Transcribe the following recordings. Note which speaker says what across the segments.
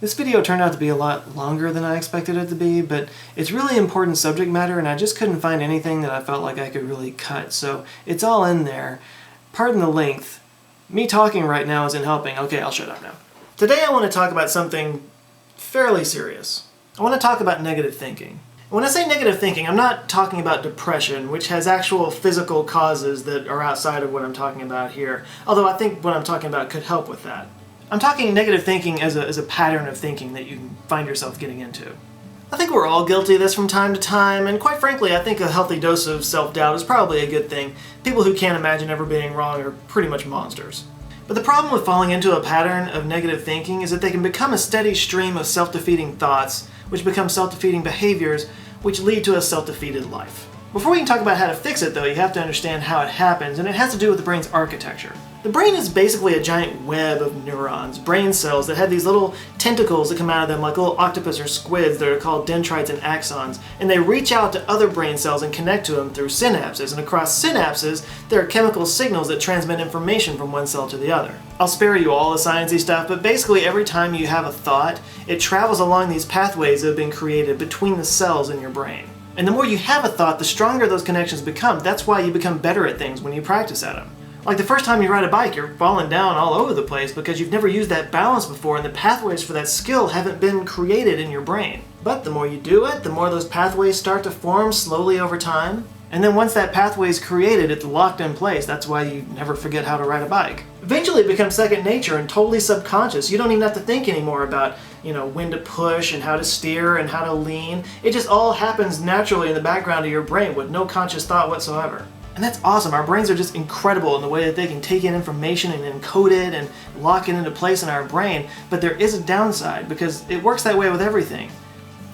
Speaker 1: This video turned out to be a lot longer than I expected it to be, but it's really important subject matter and I just couldn't find anything that I felt like I could really cut, so it's all in there. Pardon the length. Me talking right now isn't helping. Okay, I'll shut up now. Today I want to talk about something fairly serious. I want to talk about negative thinking. When I say negative thinking, I'm not talking about depression, which has actual physical causes that are outside of what I'm talking about here, although I think what I'm talking about could help with that. I'm talking negative thinking as a pattern of thinking that you can find yourself getting into. I think we're all guilty of this from time to time, and quite frankly, I think a healthy dose of self-doubt is probably a good thing. People who can't imagine ever being wrong are pretty much monsters. But the problem with falling into a pattern of negative thinking is that they can become a steady stream of self-defeating thoughts, which become self-defeating behaviors, which lead to a self-defeated life. Before we can talk about how to fix it, though, you have to understand how it happens, and it has to do with the brain's architecture. The brain is basically a giant web of neurons, brain cells that have these little tentacles that come out of them like little octopus or squids that are called dendrites and axons, and they reach out to other brain cells and connect to them through synapses, and across synapses there are chemical signals that transmit information from one cell to the other. I'll spare you all the sciencey stuff, but basically every time you have a thought, it travels along these pathways that have been created between the cells in your brain. And the more you have a thought, the stronger those connections become. That's why you become better at things when you practice at them. Like the first time you ride a bike, you're falling down all over the place because you've never used that balance before and the pathways for that skill haven't been created in your brain. But the more you do it, the more those pathways start to form slowly over time. And then once that pathway is created, it's locked in place. That's why you never forget how to ride a bike. Eventually it becomes second nature and totally subconscious. You don't even have to think anymore about, when to push and how to steer and how to lean. It just all happens naturally in the background of your brain with no conscious thought whatsoever. And that's awesome. Our brains are just incredible in the way that they can take in information and encode it and lock it into place in our brain. But there is a downside because it works that way with everything,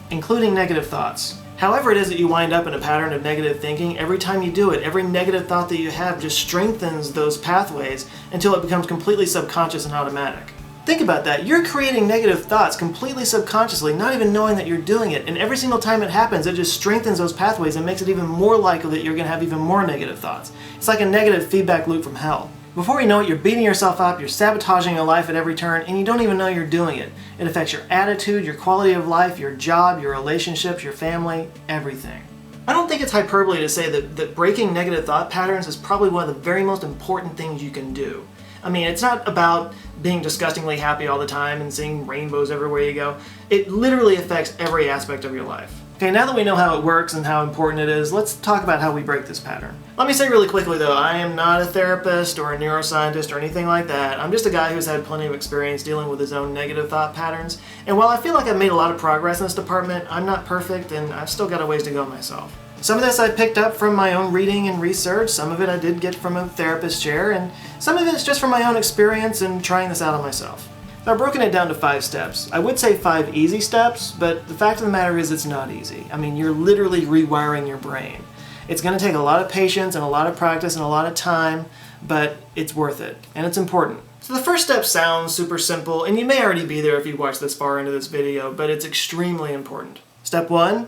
Speaker 1: including negative thoughts. However it is that you wind up in a pattern of negative thinking, every time you do it, every negative thought that you have just strengthens those pathways until it becomes completely subconscious and automatic. Think about that. You're creating negative thoughts completely subconsciously, not even knowing that you're doing it. And every single time it happens, it just strengthens those pathways and makes it even more likely that you're going to have even more negative thoughts. It's like a negative feedback loop from hell. Before you know it, you're beating yourself up, you're sabotaging your life at every turn, and you don't even know you're doing it. It affects your attitude, your quality of life, your job, your relationships, your family, everything. I don't think it's hyperbole to say that breaking negative thought patterns is probably one of the very most important things you can do. I mean, it's not about being disgustingly happy all the time and seeing rainbows everywhere you go. It literally affects every aspect of your life. Okay, now that we know how it works and how important it is, let's talk about how we break this pattern. Let me say really quickly though, I am not a therapist or a neuroscientist or anything like that. I'm just a guy who's had plenty of experience dealing with his own negative thought patterns. And while I feel like I've made a lot of progress in this department, I'm not perfect and I've still got a ways to go myself. Some of this I picked up from my own reading and research, some of it I did get from a therapist chair, and some of it is just from my own experience and trying this out on myself. So I've broken it down to 5 steps. I would say 5 easy steps, but the fact of the matter is it's not easy. I mean, you're literally rewiring your brain. It's going to take a lot of patience and a lot of practice and a lot of time, but it's worth it, and it's important. So the first step sounds super simple, and you may already be there if you watched this far into this video, but it's extremely important. Step 1.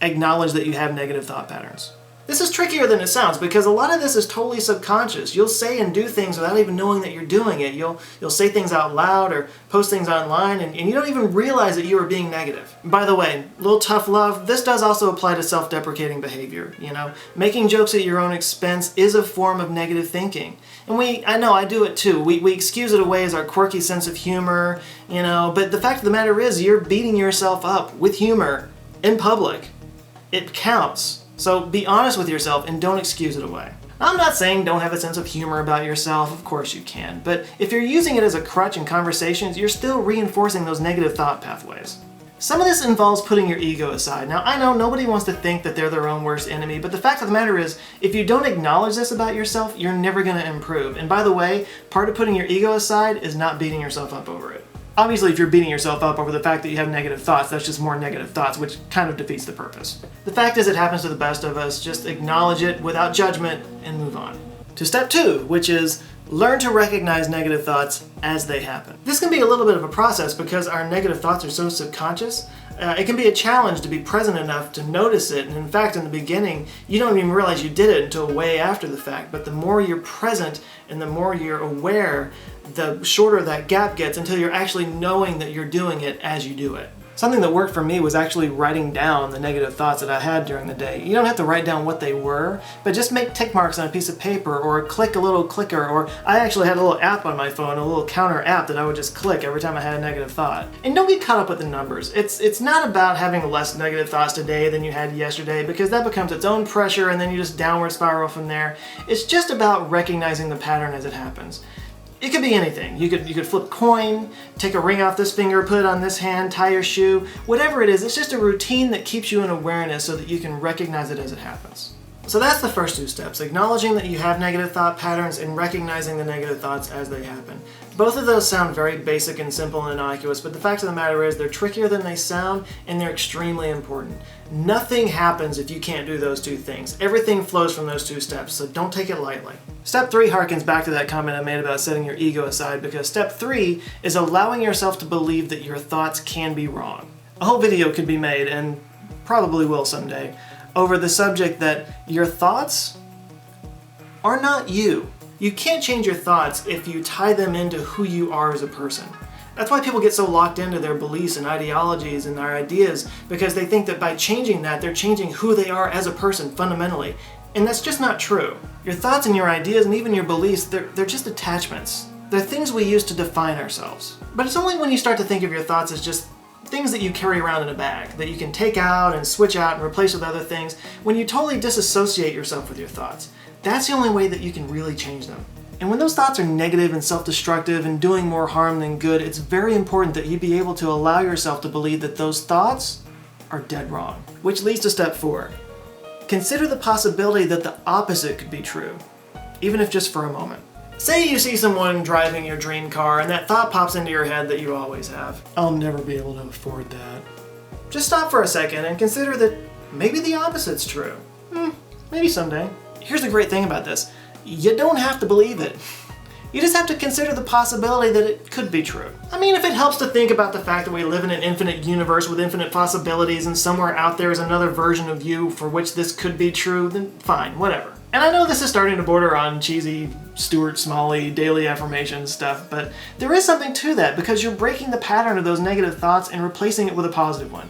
Speaker 1: Acknowledge that you have negative thought patterns. This is trickier than it sounds because a lot of this is totally subconscious. You'll say and do things without even knowing that you're doing it. You'll say things out loud or post things online and you don't even realize that you are being negative. By the way, little tough love, this does also apply to self-deprecating behavior. Making jokes at your own expense is a form of negative thinking. And I know I do it too. We excuse it away as our quirky sense of humor, but the fact of the matter is you're beating yourself up with humor in public. It counts. So be honest with yourself and don't excuse it away. I'm not saying don't have a sense of humor about yourself, of course you can, but if you're using it as a crutch in conversations, you're still reinforcing those negative thought pathways. Some of this involves putting your ego aside. Now I know nobody wants to think that they're their own worst enemy, but the fact of the matter is, if you don't acknowledge this about yourself, you're never going to improve. And by the way, part of putting your ego aside is not beating yourself up over it. Obviously, if you're beating yourself up over the fact that you have negative thoughts, that's just more negative thoughts, which kind of defeats the purpose. The fact is it happens to the best of us. Just acknowledge it without judgment and move on. To step 2, which is learn to recognize negative thoughts as they happen. This can be a little bit of a process because our negative thoughts are so subconscious. It can be a challenge to be present enough to notice it, and in fact in the beginning you don't even realize you did it until way after the fact, but the more you're present and the more you're aware, the shorter that gap gets until you're actually knowing that you're doing it as you do it. Something that worked for me was actually writing down the negative thoughts that I had during the day. You don't have to write down what they were, but just make tick marks on a piece of paper or click a little clicker, or I actually had a little app on my phone, a little counter app that I would just click every time I had a negative thought. And don't get caught up with the numbers. It's not about having less negative thoughts today than you had yesterday, because that becomes its own pressure and then you just downward spiral from there. It's just about recognizing the pattern as it happens. It could be anything. You could flip a coin, take a ring off this finger, put it on this hand, tie your shoe, whatever it is. It's just a routine that keeps you in awareness so that you can recognize it as it happens. So that's the first 2 steps, acknowledging that you have negative thought patterns and recognizing the negative thoughts as they happen. Both of those sound very basic and simple and innocuous, but the fact of the matter is they're trickier than they sound, and they're extremely important. Nothing happens if you can't do those 2 things. Everything flows from those 2 steps, so don't take it lightly. Step 3 harkens back to that comment I made about setting your ego aside, because step 3 is allowing yourself to believe that your thoughts can be wrong. A whole video could be made, and probably will someday, over the subject that your thoughts are not you. You can't change your thoughts if you tie them into who you are as a person. That's why people get so locked into their beliefs and ideologies and their ideas, because they think that by changing that, they're changing who they are as a person fundamentally. And that's just not true. Your thoughts and your ideas and even your beliefs, they're just attachments. They're things we use to define ourselves. But it's only when you start to think of your thoughts as just things that you carry around in a bag, that you can take out and switch out and replace with other things, when you totally disassociate yourself with your thoughts. That's the only way that you can really change them. And when those thoughts are negative and self-destructive and doing more harm than good, it's very important that you be able to allow yourself to believe that those thoughts are dead wrong. Which leads to step 4. Consider the possibility that the opposite could be true, even if just for a moment. Say you see someone driving your dream car and that thought pops into your head that you always have. I'll never be able to afford that. Just stop for a second and consider that maybe the opposite's true. Maybe someday. Here's the great thing about this. You don't have to believe it. You just have to consider the possibility that it could be true. I mean, if it helps to think about the fact that we live in an infinite universe with infinite possibilities and somewhere out there is another version of you for which this could be true, then fine, whatever. And I know this is starting to border on cheesy Stuart Smalley daily affirmation stuff, but there is something to that, because you're breaking the pattern of those negative thoughts and replacing it with a positive one.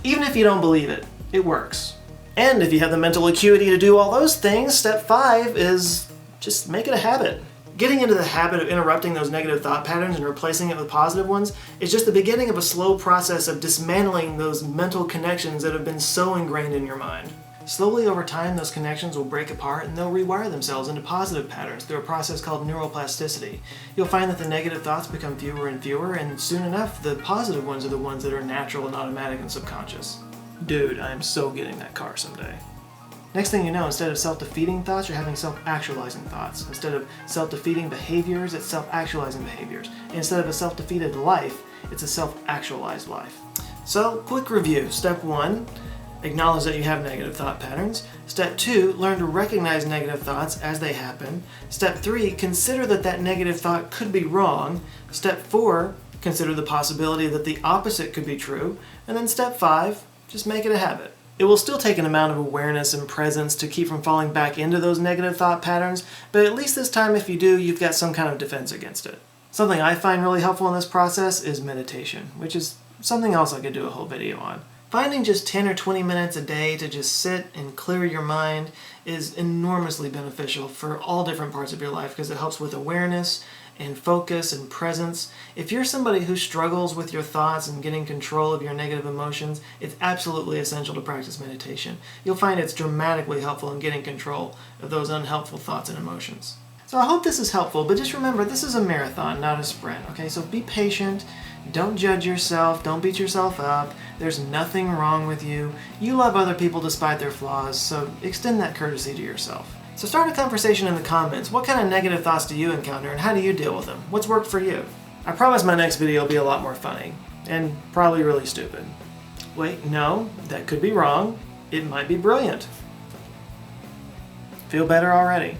Speaker 1: Even if you don't believe it, it works. And if you have the mental acuity to do all those things, step 5 is just make it a habit. Getting into the habit of interrupting those negative thought patterns and replacing it with positive ones is just the beginning of a slow process of dismantling those mental connections that have been so ingrained in your mind. Slowly over time, those connections will break apart and they'll rewire themselves into positive patterns through a process called neuroplasticity. You'll find that the negative thoughts become fewer and fewer, and soon enough, the positive ones are the ones that are natural and automatic and subconscious. Dude, I am so getting that car someday. Next thing you know, instead of self-defeating thoughts, you're having self-actualizing thoughts. Instead of self-defeating behaviors, it's self-actualizing behaviors. And instead of a self-defeated life, it's a self-actualized life. So, quick review. Step 1, acknowledge that you have negative thought patterns. Step 2, learn to recognize negative thoughts as they happen. Step 3, consider that that negative thought could be wrong. Step 4, consider the possibility that the opposite could be true. And then step 5, just make it a habit. It will still take an amount of awareness and presence to keep from falling back into those negative thought patterns, but at least this time if you do, you've got some kind of defense against it. Something I find really helpful in this process is meditation, which is something else I could do a whole video on. Finding just 10 or 20 minutes a day to just sit and clear your mind is enormously beneficial for all different parts of your life, because it helps with awareness and focus and presence. If you're somebody who struggles with your thoughts and getting control of your negative emotions, it's absolutely essential to practice meditation. You'll find it's dramatically helpful in getting control of those unhelpful thoughts and emotions. So I hope this is helpful, but just remember, this is a marathon, not a sprint, okay? So be patient, don't judge yourself, don't beat yourself up, there's nothing wrong with you. You love other people despite their flaws, so extend that courtesy to yourself. So start a conversation in the comments. What kind of negative thoughts do you encounter and how do you deal with them? What's worked for you? I promise my next video will be a lot more funny and probably really stupid. Wait, no, that could be wrong. It might be brilliant. Feel better already.